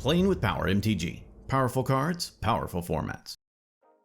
Playing with Power MTG. Powerful cards, powerful formats.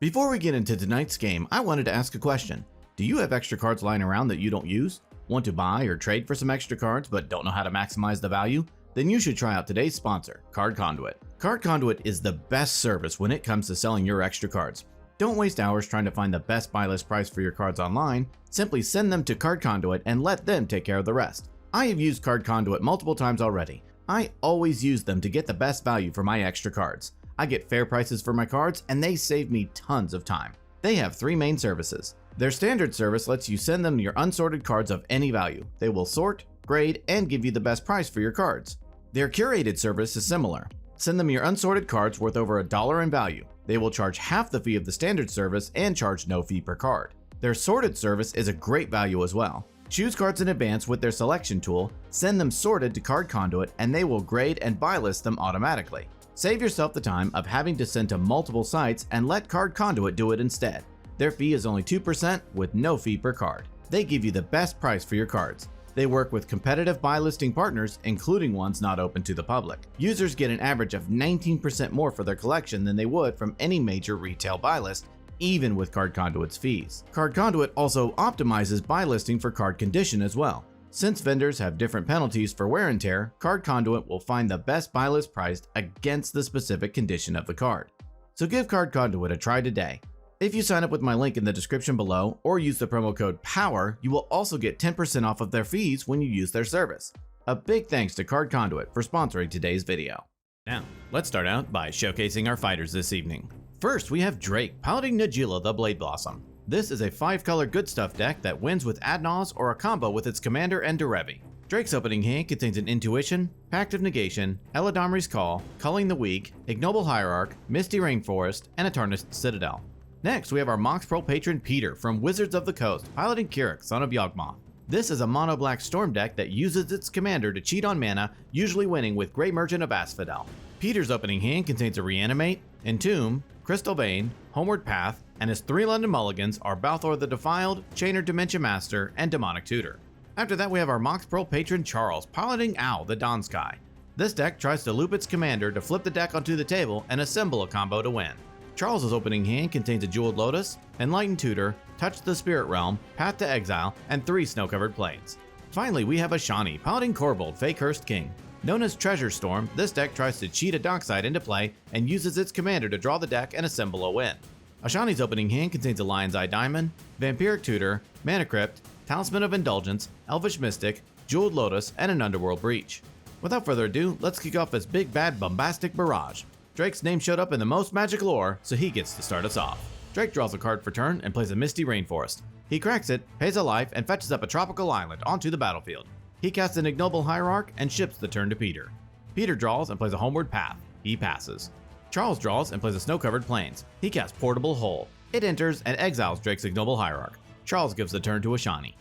Before we get into tonight's game, I wanted to ask a question. Do you have extra cards lying around that you don't use? Want to buy or trade for some extra cards but don't know how to maximize the value? Then you should try out today's sponsor, Card Conduit. Card Conduit is the best service when it comes to selling your extra cards. Don't waste hours trying to find the best buy list price for your cards online. Simply send them to Card Conduit and let them take care of the rest. I have used Card Conduit multiple times already. I always use them to get the best value for my extra cards. I get fair prices for my cards and they save me tons of time. They have three main services. Their standard service lets you send them your unsorted cards of any value. They will sort, grade, and give you the best price for your cards. Their curated service is similar. Send them your unsorted cards worth over $1 in value. They will charge half the fee of the standard service and charge no fee per card. Their sorted service is a great value as well. Choose cards in advance with their selection tool, send them sorted to Card Conduit, and they will grade and buy list them automatically. Save yourself the time of having to send to multiple sites and let Card Conduit do it instead. Their fee is only 2% with no fee per card. They give you the best price for your cards. They work with competitive buy listing partners, including ones not open to the public. Users get an average of 19% more for their collection than they would from any major retail buy list, even with Card Conduit's fees. Card Conduit also optimizes buy listing for card condition as well. Since vendors have different penalties for wear and tear, Card Conduit will find the best buy list priced against the specific condition of the card. So give Card Conduit a try today. If you sign up with my link in the description below or use the promo code POWER, you will also get 10% off of their fees when you use their service. A big thanks to Card Conduit for sponsoring today's video. Now, let's start out by showcasing our fighters this evening. First, we have Drake piloting Najeela the Blade Blossom. This is a 5-color good stuff deck that wins with Adnaz or a combo with its commander and Derevi. Drake's opening hand contains an Intuition, Pact of Negation, Eladamri's Call, Culling the Weak, Ignoble Hierarch, Misty Rainforest, and a Tarnished Citadel. Next, we have our Mox Pro patron Peter from Wizards of the Coast piloting Kyrix, son of Yawgmoth. This is a mono-black storm deck that uses its commander to cheat on mana, usually winning with Grey Merchant of Asphodel. Peter's opening hand contains a Reanimate, Entomb, Crystal Vein, Homeward Path, and his 3 London Mulligans are Balthor the Defiled, Chainer Dimension Master, and Demonic Tutor. After that, we have our Mox Pro patron Charles piloting Owl the Dawn Sky. This deck tries to loop its commander to flip the deck onto the table and assemble a combo to win. Charles's opening hand contains a Jeweled Lotus, Enlightened Tutor, Touch the Spirit Realm, Path to Exile, and 3 Snow-Covered Plains. Finally, we have Ashani piloting Korvold, Fey-Cursed King. Known as Treasure Storm, this deck tries to cheat a Dockside into play and uses its commander to draw the deck and assemble a win. Ashani's opening hand contains a Lion's Eye Diamond, Vampiric Tutor, Mana Crypt, Talisman of Indulgence, Elvish Mystic, Jeweled Lotus, and an Underworld Breach. Without further ado, let's kick off this big bad bombastic barrage. Drake's name showed up in the most magic lore, so he gets to start us off. Drake draws a card for turn and plays a Misty Rainforest. He cracks it, pays a life, and fetches up a tropical island onto the battlefield. He casts an Ignoble Hierarch and ships the turn to Peter. Peter draws and plays a Homeward Path. He passes. Charles draws and plays a Snow-Covered Plains. He casts Portable Hole. It enters and exiles Drake's Ignoble Hierarch. Charles gives the turn to Ashani.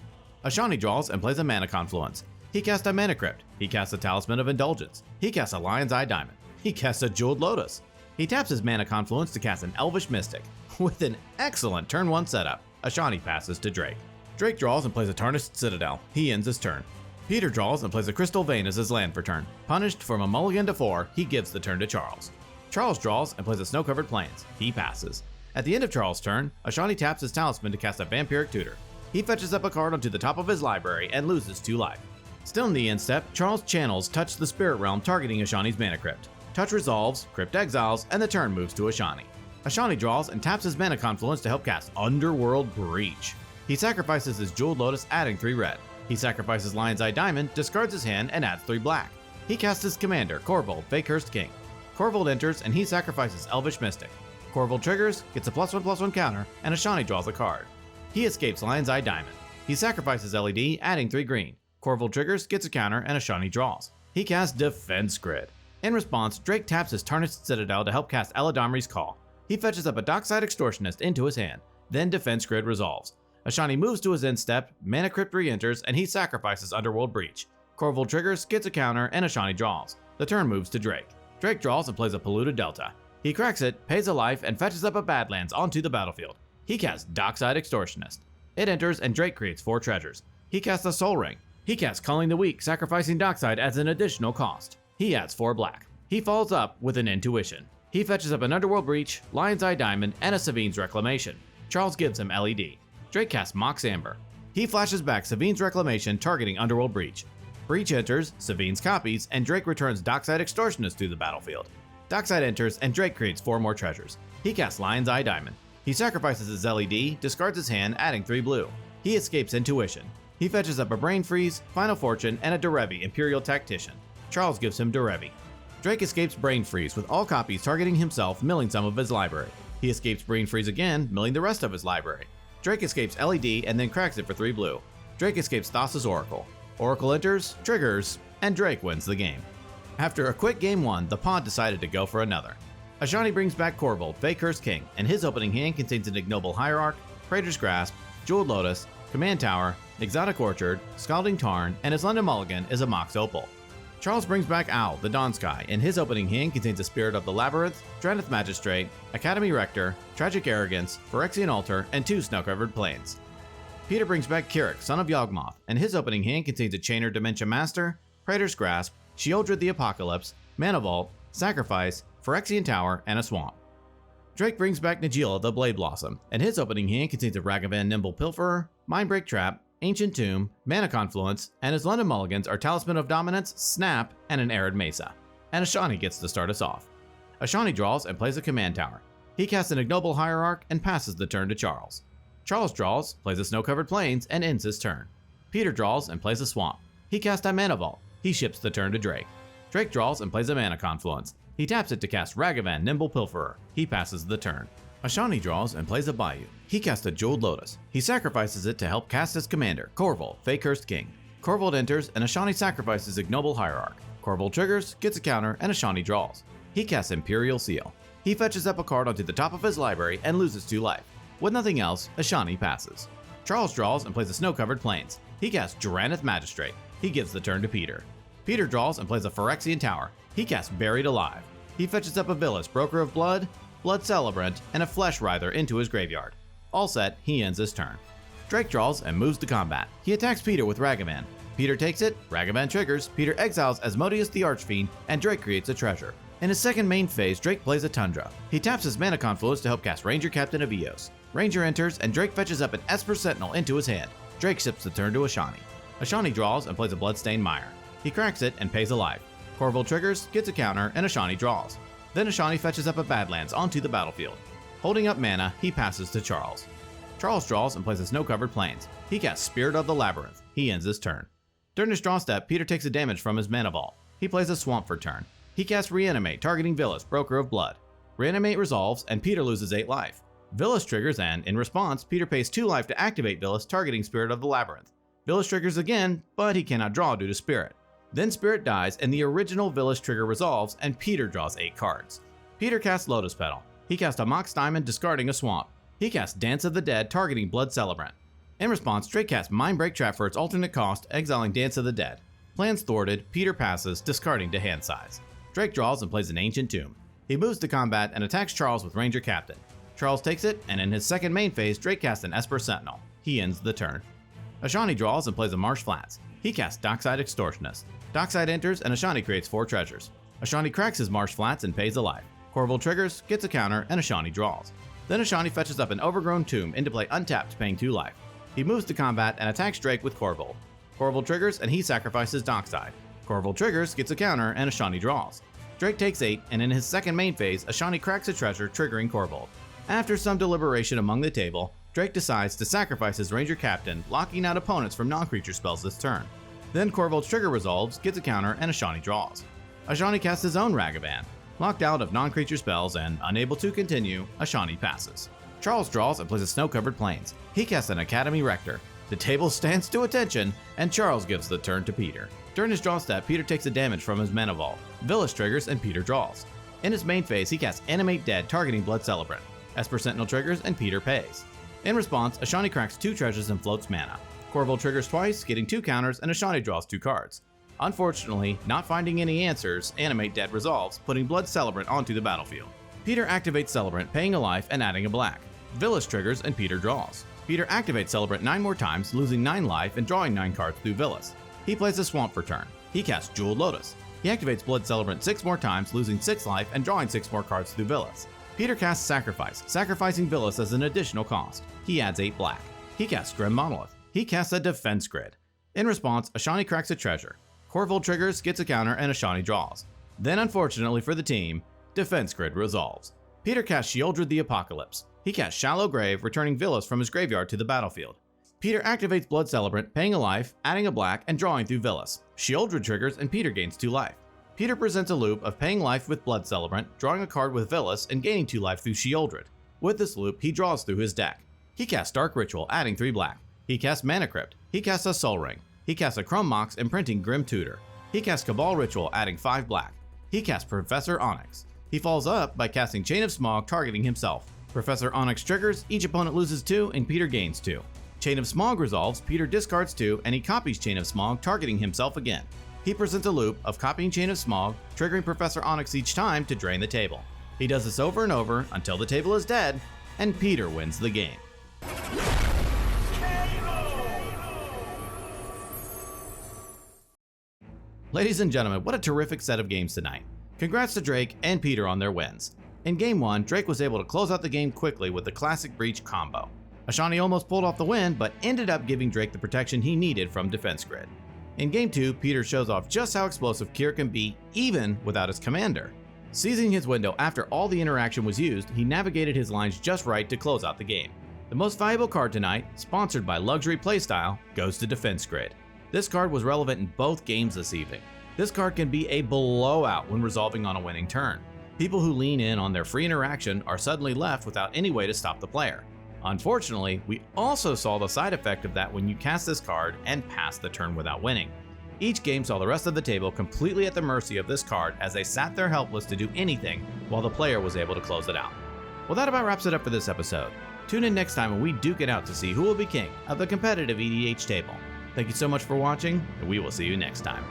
Ashani draws and plays a Mana Confluence. He casts a Mana Crypt. He casts a Talisman of Indulgence. He casts a Lion's Eye Diamond. He casts a Jeweled Lotus. He taps his Mana Confluence to cast an Elvish Mystic. With an excellent turn 1 setup, Ashani passes to Drake. Drake draws and plays a Tarnished Citadel. He ends his turn. Peter draws and plays a Crystal Vein as his land for turn. Punished from a mulligan to 4, he gives the turn to Charles. Charles draws and plays a Snow-Covered Plains. He passes. At the end of Charles' turn, Ashani taps his Talisman to cast a Vampiric Tutor. He fetches up a card onto the top of his library and loses 2 life. Still in the end step, Charles channels Touch the Spirit Realm targeting Ashani's Mana Crypt. Touch resolves, Crypt exiles, and the turn moves to Ashani. Ashani draws and taps his Mana Confluence to help cast Underworld Breach. He sacrifices his Jeweled Lotus, adding 3 red. He sacrifices Lion's Eye Diamond, discards his hand, and adds 3 black. He casts his commander, Korvold, Fey-Cursed King. Korvold enters and he sacrifices Elvish Mystic. Korvold triggers, gets a +1/+1 counter, and Ashani draws a card. He escapes Lion's Eye Diamond. He sacrifices LED, adding 3 green. Korvold triggers, gets a counter, and Ashani draws. He casts Defense Grid. In response, Drake taps his Tarnished Citadel to help cast Eladamri's Call. He fetches up a Dockside Extortionist into his hand, then Defense Grid resolves. Ashani moves to his end step, Mana Crypt re-enters, and he sacrifices Underworld Breach. Korvold triggers, gets a counter, and Ashani draws. The turn moves to Drake. Drake draws and plays a Polluted Delta. He cracks it, pays a life, and fetches up a Badlands onto the battlefield. He casts Dockside Extortionist. It enters and Drake creates 4 treasures. He casts a Soul Ring. He casts Culling the Weak, sacrificing Dockside as an additional cost. He adds 4 black. He follows up with an Intuition. He fetches up an Underworld Breach, Lion's Eye Diamond, and a Savine's Reclamation. Charles gives him LED. Drake casts Mox Amber. He flashes back Savine's Reclamation targeting Underworld Breach. Breach enters, Savine's copies, and Drake returns Dockside Extortionist to the battlefield. Dockside enters, and Drake creates 4 more treasures. He casts Lion's Eye Diamond. He sacrifices his LED, discards his hand, adding 3 blue. He escapes Intuition. He fetches up a Brain Freeze, Final Fortune, and a Derevi Imperial Tactician. Charles gives him Derevi. Drake escapes Brain Freeze with all copies targeting himself, milling some of his library. He escapes Brain Freeze again, milling the rest of his library. Drake escapes LED and then cracks it for 3 blue. Drake escapes Thassa's Oracle. Oracle enters, triggers, and Drake wins the game. After a quick game 1, the pod decided to go for another. Ashani brings back Korvold, Fake-Cursed King, and his opening hand contains an Ignoble Hierarch, Praetor's Grasp, Jeweled Lotus, Command Tower, Exotic Orchard, Scalding Tarn, and his London Mulligan is a Mox Opal. Charles brings back Owl, the Dawn Sky, and his opening hand contains a Spirit of the Labyrinth, Drannith Magistrate, Academy Rector, Tragic Arrogance, Phyrexian Altar, and 2 Snow-Covered Plains. Peter brings back Kirik, son of Yawgmoth, and his opening hand contains a Chainer Dementia Master, Praetor's Grasp, Sheoldred the Apocalypse, Mana Vault, Sacrifice, Phyrexian Tower, and a Swamp. Drake brings back Najeela, the Blade Blossom, and his opening hand contains a Ragavan Nimble Pilferer, Mindbreak Trap, Ancient Tomb, Mana Confluence, and his London Mulligans are Talisman of Dominance, Snap, and an Arid Mesa. And Ashani gets to start us off. Ashani draws and plays a Command Tower. He casts an Ignoble Hierarch and passes the turn to Charles. Charles draws, plays a Snow-Covered Plains, and ends his turn. Peter draws and plays a Swamp. He casts a Mana Vault. He ships the turn to Drake. Drake draws and plays a Mana Confluence. He taps it to cast Ragavan Nimble Pilferer. He passes the turn. Ashani draws and plays a Bayou. He casts a Jeweled Lotus. He sacrifices it to help cast his commander, Korvold, Fake-Cursed King. Korvold enters, and Ashani sacrifices Ignoble Hierarch. Korvold triggers, gets a counter, and Ashani draws. He casts Imperial Seal. He fetches up a card onto the top of his library and loses 2 life. With nothing else, Ashani passes. Charles draws and plays a Snow-Covered Plains. He casts Drannith Magistrate. He gives the turn to Peter. Peter draws and plays a Phyrexian Tower. He casts Buried Alive. He fetches up a Villas, Broker of Blood, Blood Celebrant, and a Flesh Writher into his graveyard. All set, he ends his turn. Drake draws and moves to combat. He attacks Peter with Ragavan. Peter takes it, Ragavan triggers, Peter exiles Asmodeus the Archfiend, and Drake creates a treasure. In his second main phase, Drake plays a Tundra. He taps his Mana Confluence to help cast Ranger Captain of Eos. Ranger enters, and Drake fetches up an Esper Sentinel into his hand. Drake ships the turn to Ashani. Ashani draws and plays a Bloodstained Mire. He cracks it and pays a life. Korvold triggers, gets a counter, and Ashani draws. Then Ashani fetches up a Badlands onto the battlefield. Holding up mana, he passes to Charles. Charles draws and plays a Snow-Covered Plains. He casts Spirit of the Labyrinth. He ends his turn. During his draw step, Peter takes a damage from his Mana Vault. He plays a Swamp for turn. He casts Reanimate, targeting Villas, Broker of Blood. Reanimate resolves, and Peter loses 8 life. Villas triggers, and in response, Peter pays 2 life to activate Villas, targeting Spirit of the Labyrinth. Villas triggers again, but he cannot draw due to Spirit. Then Spirit dies, and the original Villas trigger resolves, and Peter draws 8 cards. Peter casts Lotus Petal. He casts a Mox Diamond, discarding a Swamp. He casts Dance of the Dead, targeting Blood Celebrant. In response, Drake casts Mindbreak Trap for its alternate cost, exiling Dance of the Dead. Plans thwarted, Peter passes, discarding to hand size. Drake draws and plays an Ancient Tomb. He moves to combat and attacks Charles with Ranger Captain. Charles takes it, and in his second main phase, Drake casts an Esper Sentinel. He ends the turn. Ashani draws and plays a Marsh Flats. He casts Dockside Extortionist. Dockside enters, and Ashani creates 4 treasures. Ashani cracks his Marsh Flats and pays a life. Korvold triggers, gets a counter, and Ashani draws. Then Ashani fetches up an Overgrown Tomb into play untapped, paying 2 life. He moves to combat and attacks Drake with Korvold. Korvold triggers, and he sacrifices Dockside. Korvold triggers, gets a counter, and Ashani draws. Drake takes 8, and in his second main phase, Ashani cracks a treasure, triggering Korvold. After some deliberation among the table, Drake decides to sacrifice his Ranger Captain, locking out opponents from non-creature spells this turn. Then Korvold's trigger resolves, gets a counter, and Ashani draws. Ashani casts his own Ragavan. Locked out of non-creature spells and unable to continue, Ashani passes. Charles draws and plays a Snow-Covered Plains. He casts an Academy Rector. The table stands to attention, and Charles gives the turn to Peter. During his draw step, Peter takes a damage from his Mana Vault. Villas triggers, and Peter draws. In his main phase, he casts Animate Dead, targeting Blood Celebrant. Esper Sentinel triggers, and Peter pays. In response, Ashani cracks 2 treasures and floats mana. Korvold triggers twice, getting 2 counters, and Ashani draws 2 cards. Unfortunately, not finding any answers, Animate Dead resolves, putting Blood Celebrant onto the battlefield. Peter activates Celebrant, paying a life and adding a black. Villas triggers, and Peter draws. Peter activates Celebrant 9 more times, losing 9 life and drawing 9 cards through Villas. He plays a Swamp for turn. He casts Jeweled Lotus. He activates Blood Celebrant 6 more times, losing 6 life and drawing 6 more cards through Villas. Peter casts Sacrifice, sacrificing Villas as an additional cost. He adds 8 black. He casts Grim Monolith. He casts a Defense Grid. In response, Ashani cracks a treasure. Korvold triggers, gets a counter, and Ashani draws. Then, unfortunately for the team, Defense Grid resolves. Peter casts Sheoldred the Apocalypse. He casts Shallow Grave, returning Villas from his graveyard to the battlefield. Peter activates Blood Celebrant, paying a life, adding a black, and drawing through Villas. Sheoldred triggers, and Peter gains 2 life. Peter presents a loop of paying life with Blood Celebrant, drawing a card with Villas, and gaining 2 life through Sheoldred. With this loop, he draws through his deck. He casts Dark Ritual, adding 3 black. He casts Mana Crypt. He casts a Soul Ring. He casts a Chrome Mox, imprinting Grim Tutor. He casts Cabal Ritual, adding 5 black. He casts Professor Onyx. He follows up by casting Chain of Smog, targeting himself. Professor Onyx triggers, each opponent loses 2, and Peter gains 2. Chain of Smog resolves, Peter discards 2, and he copies Chain of Smog, targeting himself again. He presents a loop of copying Chain of Smog, triggering Professor Onyx each time to drain the table. He does this over and over until the table is dead, and Peter wins the game. Ladies and gentlemen, what a terrific set of games tonight. Congrats to Drake and Peter on their wins. In Game 1, Drake was able to close out the game quickly with the Classic Breach combo. Ashani almost pulled off the win, but ended up giving Drake the protection he needed from Defense Grid. In Game 2, Peter shows off just how explosive Kier can be even without his commander. Seizing his window after all the interaction was used, he navigated his lines just right to close out the game. The most valuable card tonight, sponsored by Luxury Playstyle, goes to Defense Grid. This card was relevant in both games this evening. This card can be a blowout when resolving on a winning turn. People who lean in on their free interaction are suddenly left without any way to stop the player. Unfortunately, we also saw the side effect of that when you cast this card and pass the turn without winning. Each game saw the rest of the table completely at the mercy of this card as they sat there helpless to do anything while the player was able to close it out. Well, that about wraps it up for this episode. Tune in next time when we duke it out to see who will be king of the competitive EDH table. Thank you so much for watching, and we will see you next time.